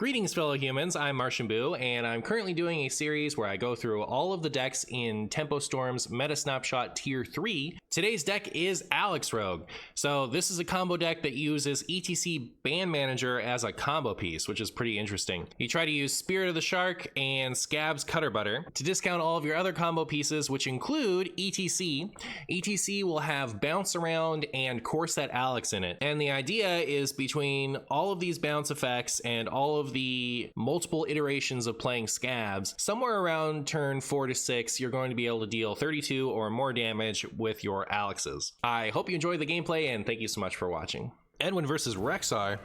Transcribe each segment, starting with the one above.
Greetings, fellow humans. I'm MartianBuu, and I'm currently doing a series where I go through all of the decks in Tempo Storm's Meta Snapshot Tier 3. Today's deck is Alex Rogue. So this is a combo deck that uses ETC Band Manager as a combo piece, which is pretty interesting. You try to use Spirit of the Shark and Scab's Cutter Butter to discount all of your other combo pieces, which include ETC. ETC will have Bounce Around and Core Set Alex in it. And the idea is between all of these bounce effects and all of the multiple iterations of playing Scabs, somewhere around turn 4 to 6, you're going to be able to deal 32 or more damage with your Alexes. I hope you enjoy the gameplay, and thank you so much for watching. Edwin versus Rek'Sai.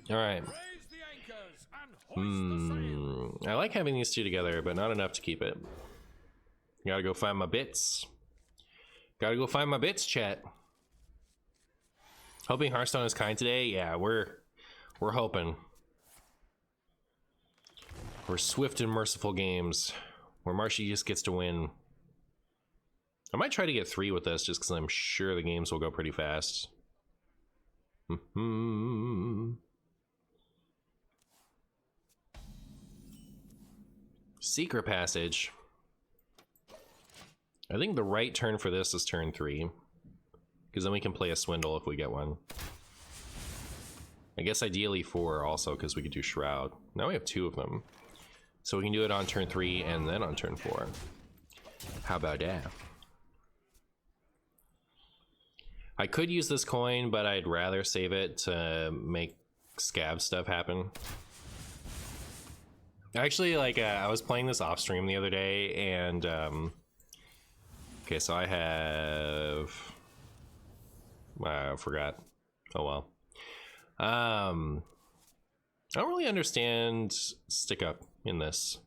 All right. I like having these two together, but not enough to keep it. Gotta go find my bits. Gotta go find my bits, chat. Hoping Hearthstone is kind today. Yeah, we're hoping. We're swift and merciful games where Marshy just gets to win. I might try to get 3 with this just because I'm sure the games will go pretty fast. Secret Passage. I think the right turn for this is turn 3, because then we can play a Swindle if we get one. I guess ideally 4 also, because we could do Shroud. Now we have 2 of them. So we can do it on turn 3 and then on turn 4. How about that? I could use this coin, but I'd rather save it to make Scab stuff happen. Actually, like, I was playing this off stream the other day, and okay, so I have, I forgot. Oh well. I don't really understand stick up in this.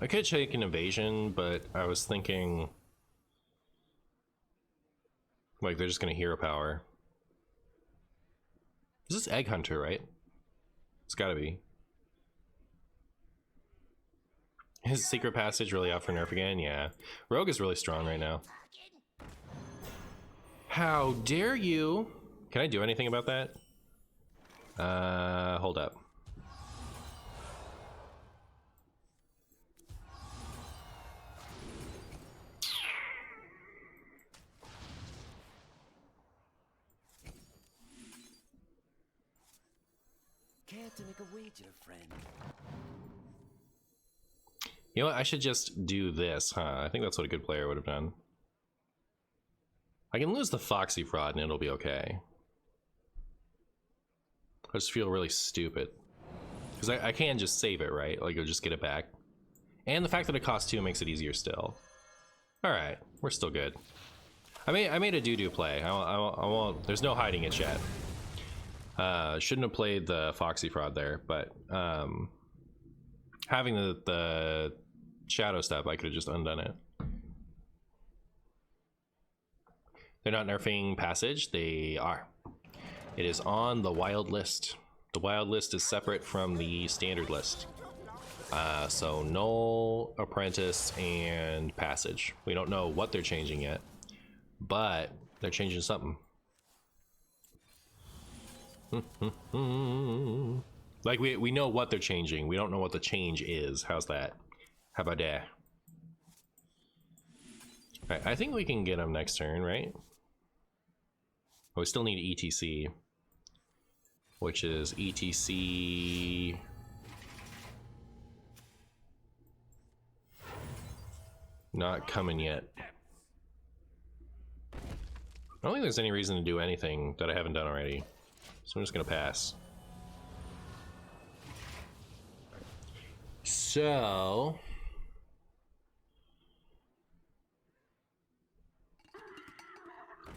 I could take an evasion, but I was thinking like they're just gonna hero power. This is Egg Hunter, right? It's gotta be. Is Secret Passage really out for nerf again? Yeah. Rogue is really strong right now. How dare you? Can I do anything about that? Hold up. Care to make a wager, friend? You know what? I should just do this, huh? I think that's what a good player would have done. I can lose the Foxy Fraud and it'll be okay. I just feel really stupid. Because I can just save it, right? Like, you'll just get it back. And the fact that it costs 2 makes it easier still. Alright, we're still good. I made a doo-doo play. I won't... There's no hiding it yet. Shouldn't have played the Foxy Fraud there, but having the shadow step, I could have just undone it. They're not nerfing Passage, they are. It is on the wild list. The wild list is separate from the standard list. So Null, Apprentice, and Passage. We don't know what they're changing yet, but they're changing something. Like we know what they're changing. We don't know what the change is. How's that? How about that? Alright, I think we can get them next turn, right? Oh, we still need ETC, which is ETC. Not coming yet. I don't think there's any reason to do anything that I haven't done already. So I'm just gonna pass. So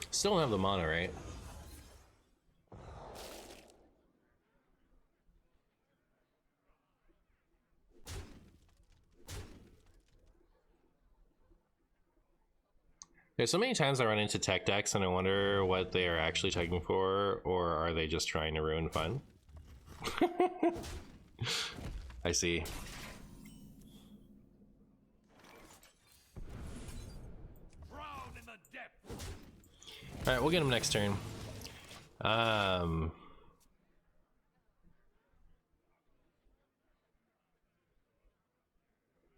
still don't have the mana, right? There's so many times I run into tech decks and I wonder what they are actually checking for, or are they just trying to ruin fun? I see. Alright, we'll get him next turn. I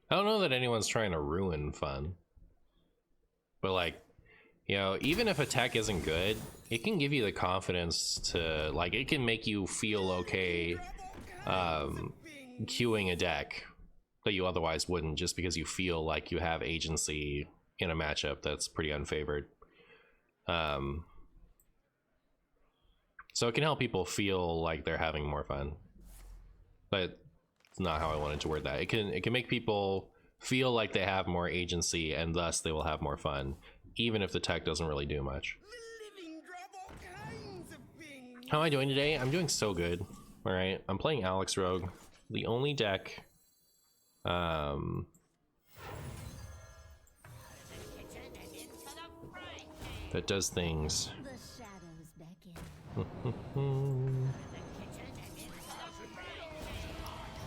don't know that anyone's trying to ruin fun. But like, you know, even if a tech isn't good, it can give you the confidence to, like, it can make you feel okay queuing a deck that you otherwise wouldn't, just because you feel like you have agency in a matchup that's pretty unfavored. So it can help people feel like they're having more fun, but it's not how I wanted to word that. It can make people feel like they have more agency, and thus they will have more fun, even if the tech doesn't really do much. How am I doing today? I'm doing so good. All right, I'm playing Alex Rogue, the only deck that does things.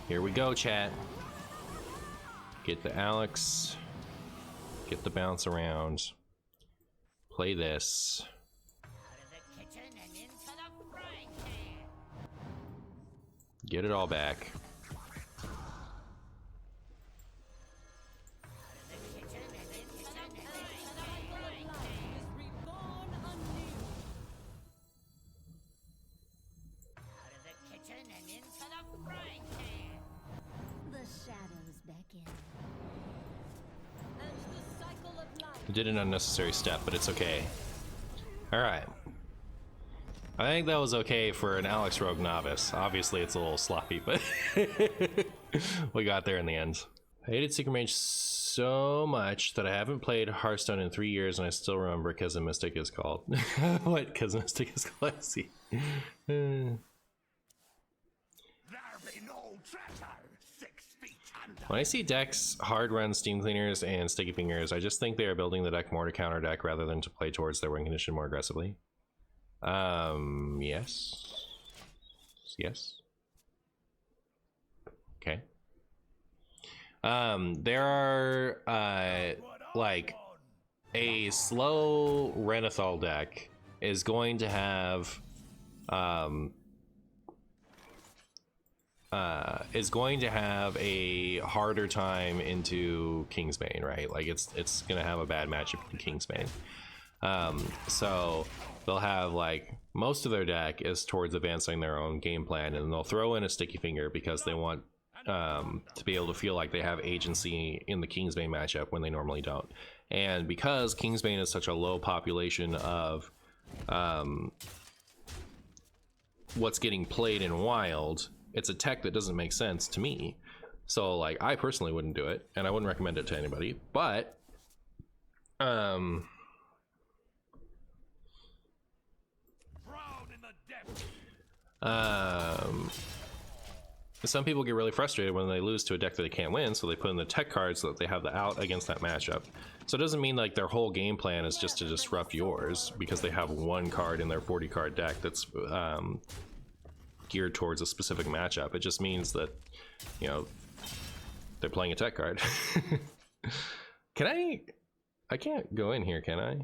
Here we go, chat. Get the Alex, get the bounce around, play this. Get it all back. I did an unnecessary step, but it's okay. Alright. I think that was okay for an Alex Rogue novice. Obviously it's a little sloppy, but we got there in the end. I hated Secret Mage so much that I haven't played Hearthstone in 3 years, and I still remember Cousin Mystic is called. What Cousin Mystic is called? I see. When I see decks hard run Steam Cleaners and Sticky Fingers, I just think they are building the deck more to counter deck rather than to play towards their win condition more aggressively. Yes. Yes. Okay. There are, like, a slow Renathal deck is going to have, a harder time into Kingsbane, right? Like it's gonna have a bad matchup in Kingsbane. So they'll have, like, most of their deck is towards advancing their own game plan, and they'll throw in a Sticky Finger because they want to be able to feel like they have agency in the Kingsbane matchup when they normally don't. And because Kingsbane is such a low population of what's getting played in Wild, it's a tech that doesn't make sense to me. So, like, I personally wouldn't do it, and I wouldn't recommend it to anybody, but some people get really frustrated when they lose to a deck that they can't win, so they put in the tech cards so that they have the out against that matchup. So it doesn't mean like their whole game plan is just to disrupt yours because they have one card in their 40 card deck that's geared towards a specific matchup. It just means that, you know, they're playing a tech card. I can't go in here, can I?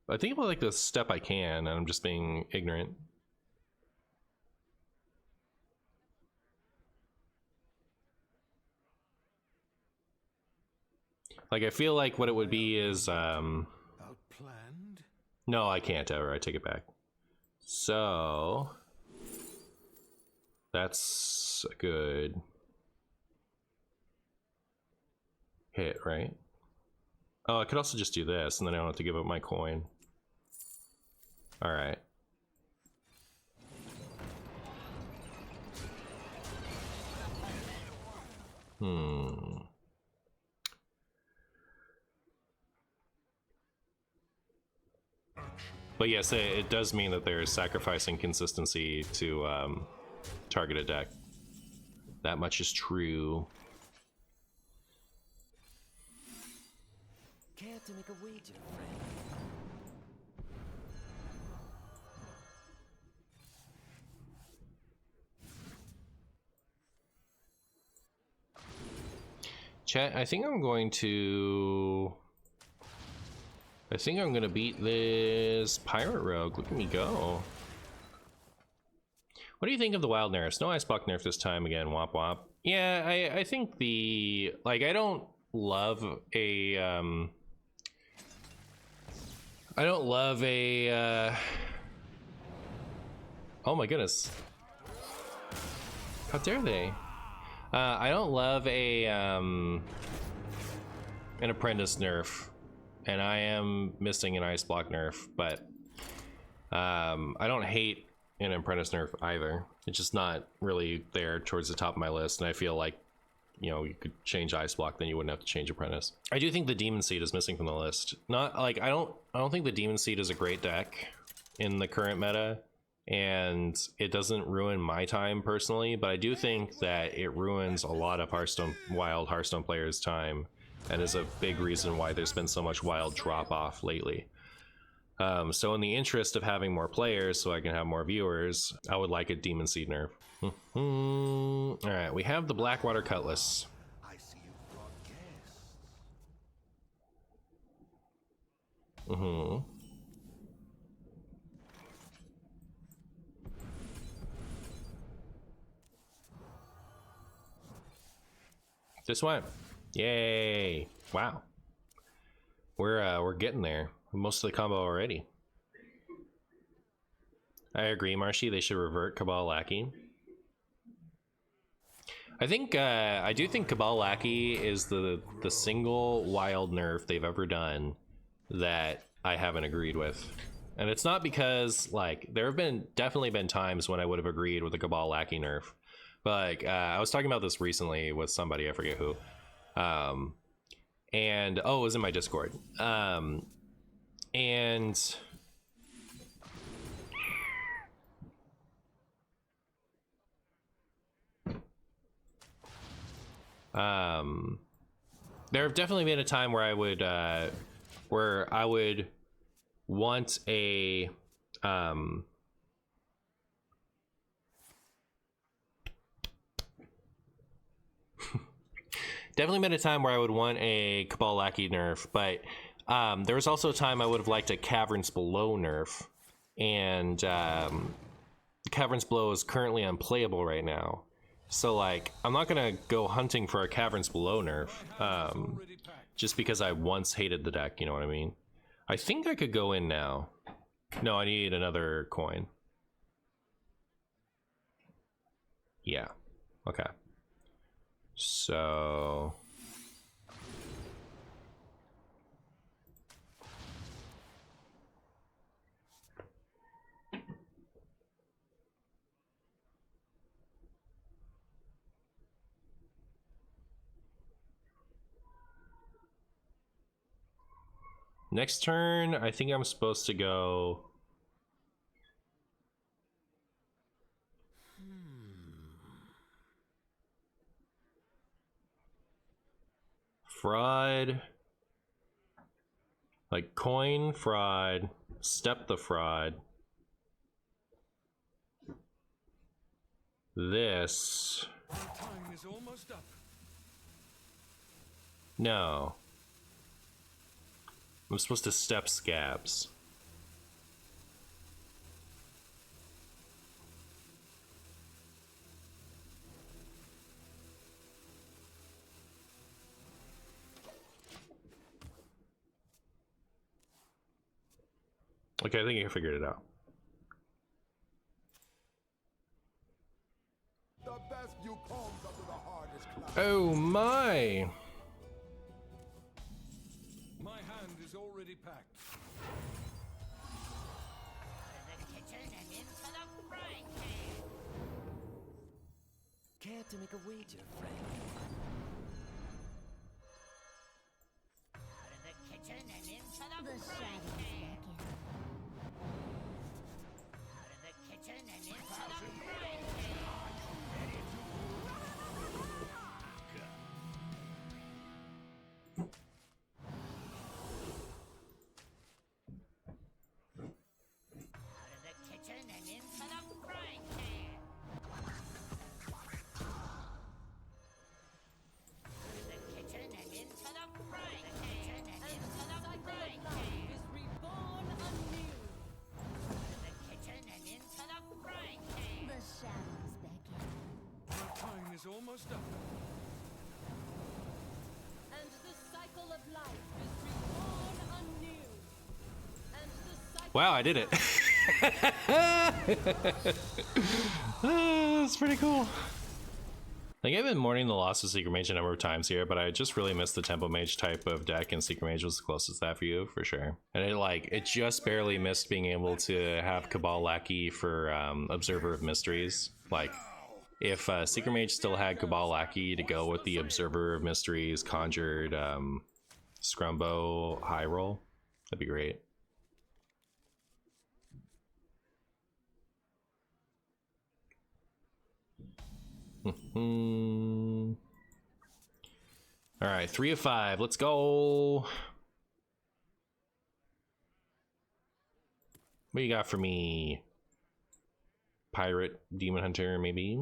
I think about, like, the step I can, and I'm just being ignorant. Like, I feel like what it would be is, Outplanned? no, I can't ever. I take it back. So that's a good hit, right? Oh, I could also just do this, and then I don't have to give up my coin. All right. But yes, it does mean that they're sacrificing consistency to target a deck. That much is true. Care to make a wager, friend? Chat, I think I'm going to beat this pirate rogue. Look at me go. What do you think of the wild nerfs? No ice block nerf this time again, womp womp. Yeah, I think the, like, I don't love a oh my goodness. How dare they? I don't love an apprentice nerf, and I am missing an ice block nerf, but I don't hate an apprentice nerf either. It's just not really there towards the top of my list, and I feel like, you know, you could change ice block, then you wouldn't have to change apprentice. I do think the demon seed is missing from the list. Not like I don't think the demon seed is a great deck in the current meta, and it doesn't ruin my time personally, but I do think that it ruins a lot of wild Hearthstone players' time, and is a big reason why there's been so much wild drop off lately. So in the interest of having more players so I can have more viewers, I would like a demon seed nerf. All right, we have the Blackwater Cutlass. I see you brought guests. This one. Yay. Wow. We're getting there. Most of the combo already. I agree, Marshy. They should revert Cabal Lackey. I think I do think Cabal Lackey is the single wild nerf they've ever done that I haven't agreed with. And it's not because, like, there have definitely been times when I would have agreed with the Cabal Lackey nerf. But like, I was talking about this recently with somebody, I forget who. And oh, it was in my Discord. There have definitely been a time where I would want a definitely been a time where I would want a Cabal Lackey nerf, but there was also a time I would have liked a Caverns Below nerf, and Caverns Below is currently unplayable right now. So like, I'm not gonna go hunting for a Caverns Below nerf, just because I once hated the deck, you know what I mean? I think I could go in now. No, I need another coin. Yeah, okay. So... next turn, I think I'm supposed to go... fraud, like coin, fraud, step the fraud, this, Time is almost up. no, I'm supposed to step scabs. Okay, I think I figured it out. The best you comes up to the hardest class. Oh my! My hand is already packed. Care to make a wager, friend? Out of the kitchen and into the shadows beckon. Out of the kitchen and into the frying pan. Out of the kitchen and into the frying pan. almost up. And the cycle of life is reborn anew. And the cycle Wow, I did it. That's pretty cool. Like, I've been mourning the loss of Secret Mage a number of times here, but I just really missed the Tempo Mage type of deck, and Secret Mage was the closest to that for you, for sure. And it just barely missed being able to have Cabal Lackey for Observer of Mysteries. Like, if Secret Mage still had Cabal Lackey to go with the Observer of Mysteries, Conjured, Scrumbo high roll, that'd be great. All right, 3 of 5. Let's go. What you got for me? Pirate, Demon Hunter, maybe?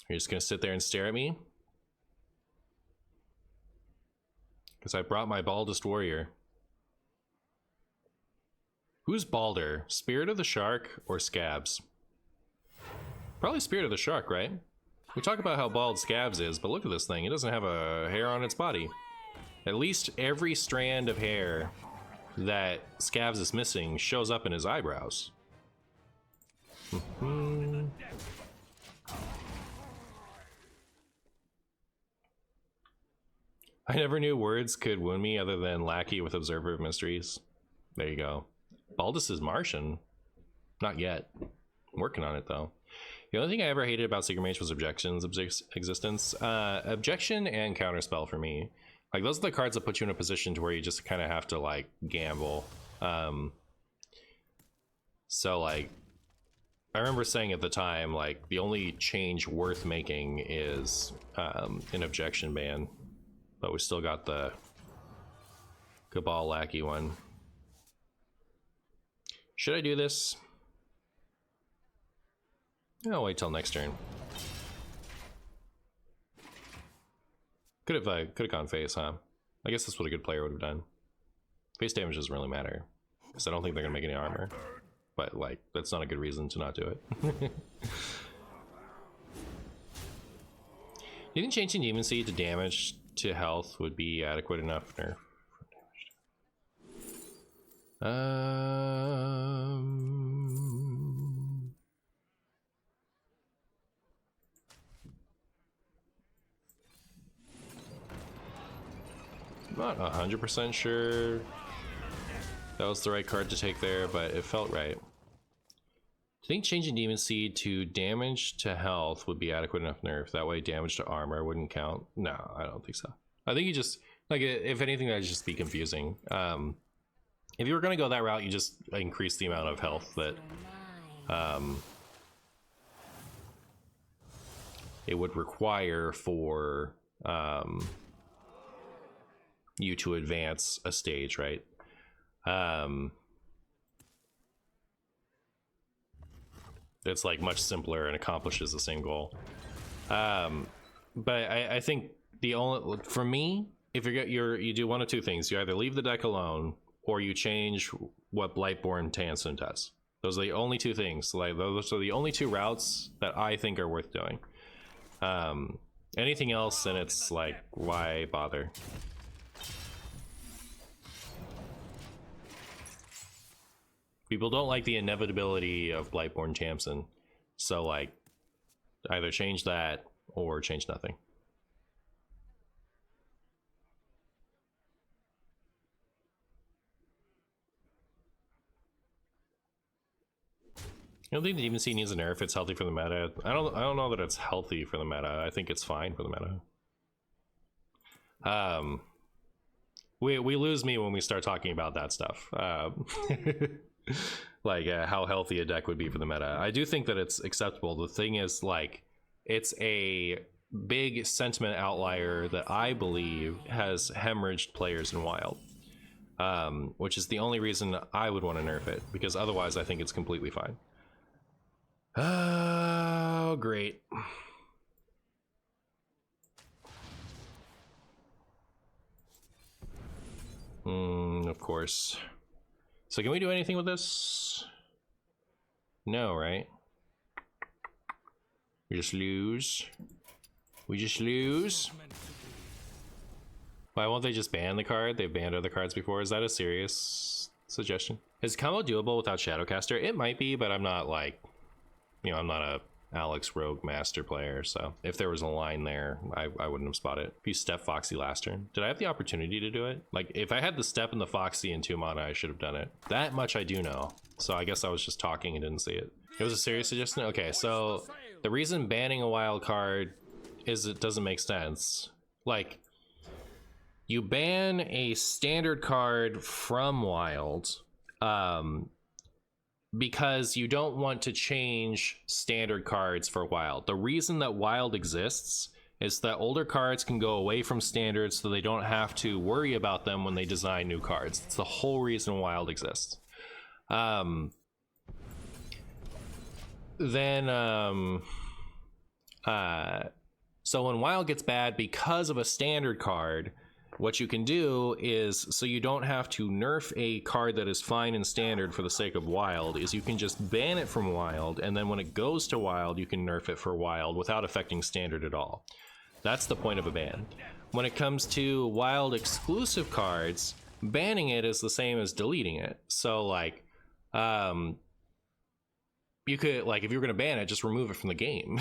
You're just gonna sit there and stare at me? Because I brought my Baldest Warrior. Who's Balder? Spirit of the Shark or Scabs? Probably Spirit of the Shark, right? We talk about how bald Scabs is, but look at this thing. It doesn't have a hair on its body. At least every strand of hair that Scabs is missing shows up in his eyebrows. I never knew words could wound me other than Lackey with Observer of Mysteries. There you go. Baldus is Martian. Not yet. I'm working on it, though. The only thing I ever hated about Secret Mage was Objection's existence. Objection and Counterspell for me. Like, those are the cards that put you in a position to where you just kind of have to, like, gamble. So, like, I remember saying at the time, like, the only change worth making is an Objection ban. But we still got the Cabal Lackey one. Should I do this? I'll wait till next turn. Could have gone face, huh? I guess that's what a good player would have done. Face damage doesn't really matter, because I don't think they're gonna make any armor. But like, that's not a good reason to not do it. Do you think changing Demon Seed to damage to health would be adequate enough? Nerf? Not 100% sure that was the right card to take there, but it felt right. Do you think changing Demon Seed to damage to health would be adequate enough nerf? That way damage to armor wouldn't count? No, I don't think so. I think you just, like, if anything, that'd just be confusing. If you were going to go that route, you just increase the amount of health that it would require for you to advance a stage, right? It's like much simpler and accomplishes the same goal. But I think the only, for me, if you do one of two things: you either leave the deck alone or you change what Blightborn Tansen does. Those are the only two things. Like, those are the only two routes that I think are worth doing. Anything else, and it's like, why bother? People don't like the inevitability of Blightborn Tamsin, so like, either change that or change nothing. I don't think the Demon Seed needs a nerf. It's healthy for the meta. I don't know that it's healthy for the meta. I think it's fine for the meta. We lose me when we start talking about that stuff. Like how healthy a deck would be for the meta. I do think that it's acceptable. The thing is, like, it's a big sentiment outlier that I believe has hemorrhaged players in Wild. Which is the only reason I would want to nerf it, because otherwise I think it's completely fine. Oh, great. Of course. So can we do anything with this? No, right? We just lose. We just lose. Meant to be. Why won't they just ban the card? They've banned other cards before. Is that a serious suggestion? Is combo doable without Shadowcaster? It might be, but I'm not like, you know, I'm not a Alex Rogue master player, so if there was a line there, I wouldn't have spotted it. If you step Foxy last turn, did I have the opportunity to do it? Like, if I had the step and the Foxy and 2 mana, I should have done it. That much I do know, so I guess I was just talking and didn't see it. It was a serious suggestion? Okay, so the reason banning a wild card is it doesn't make sense. Like, you ban a standard card from wild, because you don't want to change standard cards for wild. The reason that wild exists is that older cards can go away from standard so they don't have to worry about them when they design new cards. It's the whole reason wild exists. So when wild gets bad because of a standard card, what you can do is, so you don't have to nerf a card that is fine in standard for the sake of wild, is you can just ban it from wild, and then when it goes to wild, you can nerf it for wild without affecting standard at all. That's the point of a ban. When it comes to wild exclusive cards, banning it is the same as deleting it. So like, you could, like, if you were going to ban it, just remove it from the game.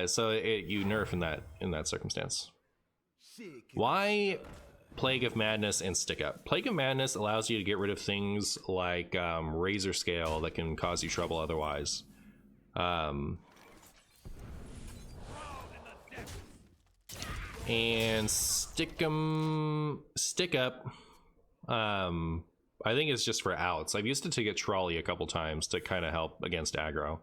So you nerf in that circumstance. Why Plague of Madness and Stick Up? Plague of Madness allows you to get rid of things like Razor Scale that can cause you trouble otherwise. And Stick Up, I think it's just for outs. I've used it to get Trolley a couple times to kind of help against aggro.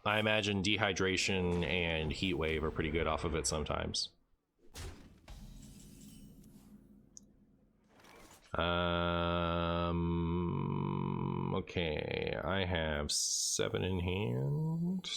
I imagine Dehydration and Heat Wave are pretty good off of it sometimes. Okay, I have 7 in hand.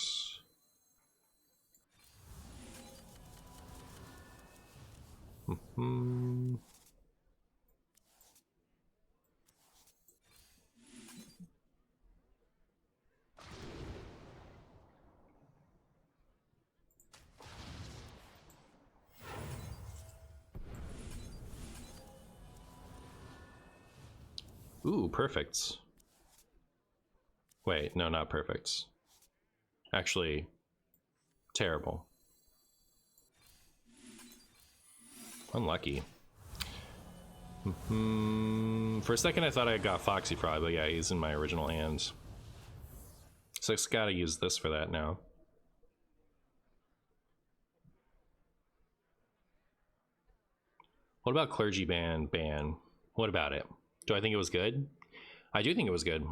Ooh, perfect. Wait, no, not perfect. Actually, terrible. Unlucky. For a second I thought I got Foxy Frog, but yeah, he's in my original hand. So I just gotta use this for that now. What about Clergy ban? What about it? Do I think it was good? I do think it was good.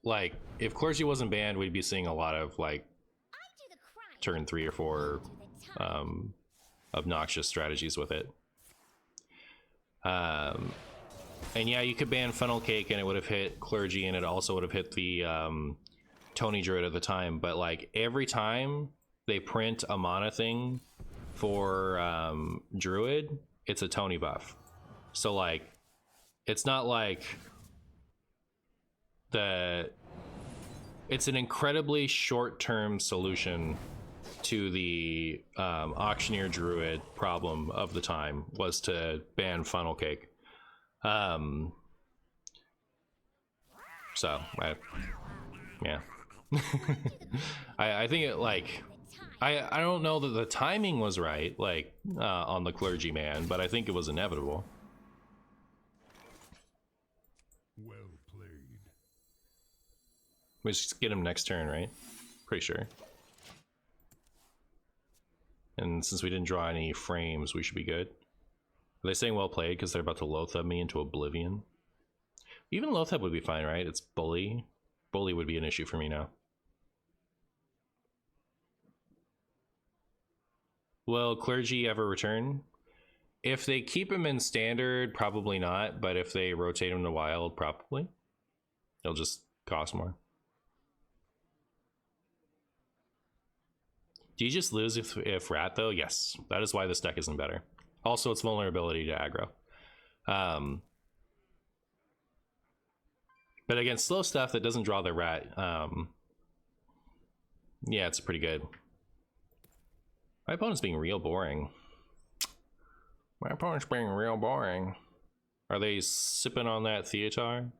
Like, if Clergy wasn't banned, we'd be seeing a lot of like turn 3 or 4 obnoxious strategies with it. And yeah, you could ban Funnel Cake and it would have hit Clergy, and it also would have hit the Tony Druid at the time, but like every time they print a mana thing for Druid, it's a Tony buff. So like, it's not like it's an incredibly short-term solution to the Auctioneer Druid problem of the time, was to ban Funnel Cake. So yeah. I think it, like, I don't know that the timing was right, like on the Clergy man, but I think it was inevitable. Well played. We just get him next turn, right? Pretty sure. And since we didn't draw any frames, we should be good. Are they saying well played because they're about to Loatheb me into oblivion? Even Loatheb would be fine, right? It's Bully. Bully would be an issue for me now. Will Clergy ever return? If they keep him in standard, probably not. But if they rotate him to wild, probably. It'll just cost more. Do you just lose if Rat though? Yes. That is why this deck isn't better. Also, it's vulnerability to aggro. But against slow stuff that doesn't draw the rat, yeah, it's pretty good. My opponent's being real boring. My opponent's being real boring. Are they sipping on that theater?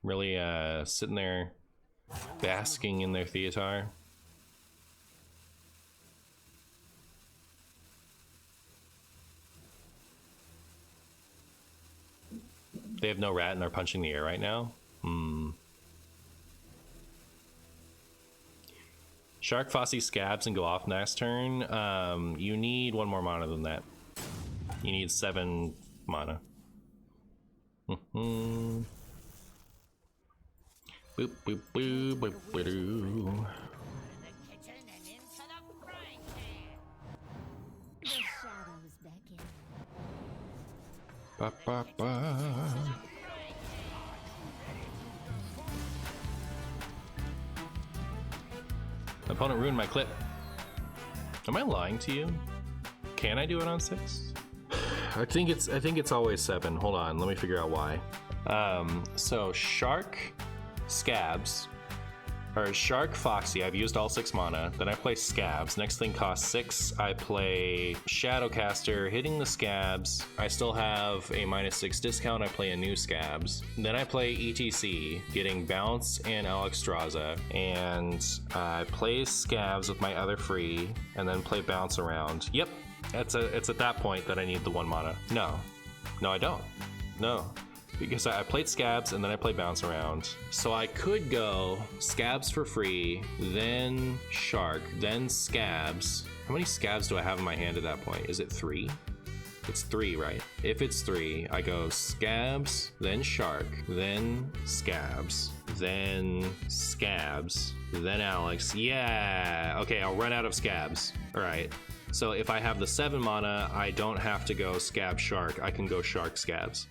Really sitting there basking in their theater? They have no rat and they're punching the air right now? Shark, Fossey, Scabs, and go off next turn. You need one more mana than that. You need 7 mana. Boop, boop, boop, boop, boop, doo. The kitchen and into the frying pan. The shadows beckon. Ba, ba, ba. My opponent ruined my clip. Am I lying to you? Can I do it on 6? I think it's always 7. Hold on, let me figure out why. So Shark, Scabs, or Shark, Foxy. I've used all 6 mana. Then I play Scabs. Next thing costs 6. I play Shadowcaster, hitting the Scabs. I still have a -6 discount. I play a new Scabs. Then I play ETC, getting Bounce and Alexstrasza, and I play Scabs with my other free, and then play Bounce around. Yep, it's at that point that I need the 1 mana. No, I don't. No. Because I played Scabs and then I played Bounce around. So I could go Scabs for free, then Shark, then Scabs. How many Scabs do I have in my hand at that point? Is it 3? It's 3, right? If it's 3, I go Scabs, then Shark, then Scabs, then Scabs, then Alex. Yeah! Okay, I'll run out of Scabs. All right. So if I have the 7 mana, I don't have to go Scab Shark. I can go Shark Scabs.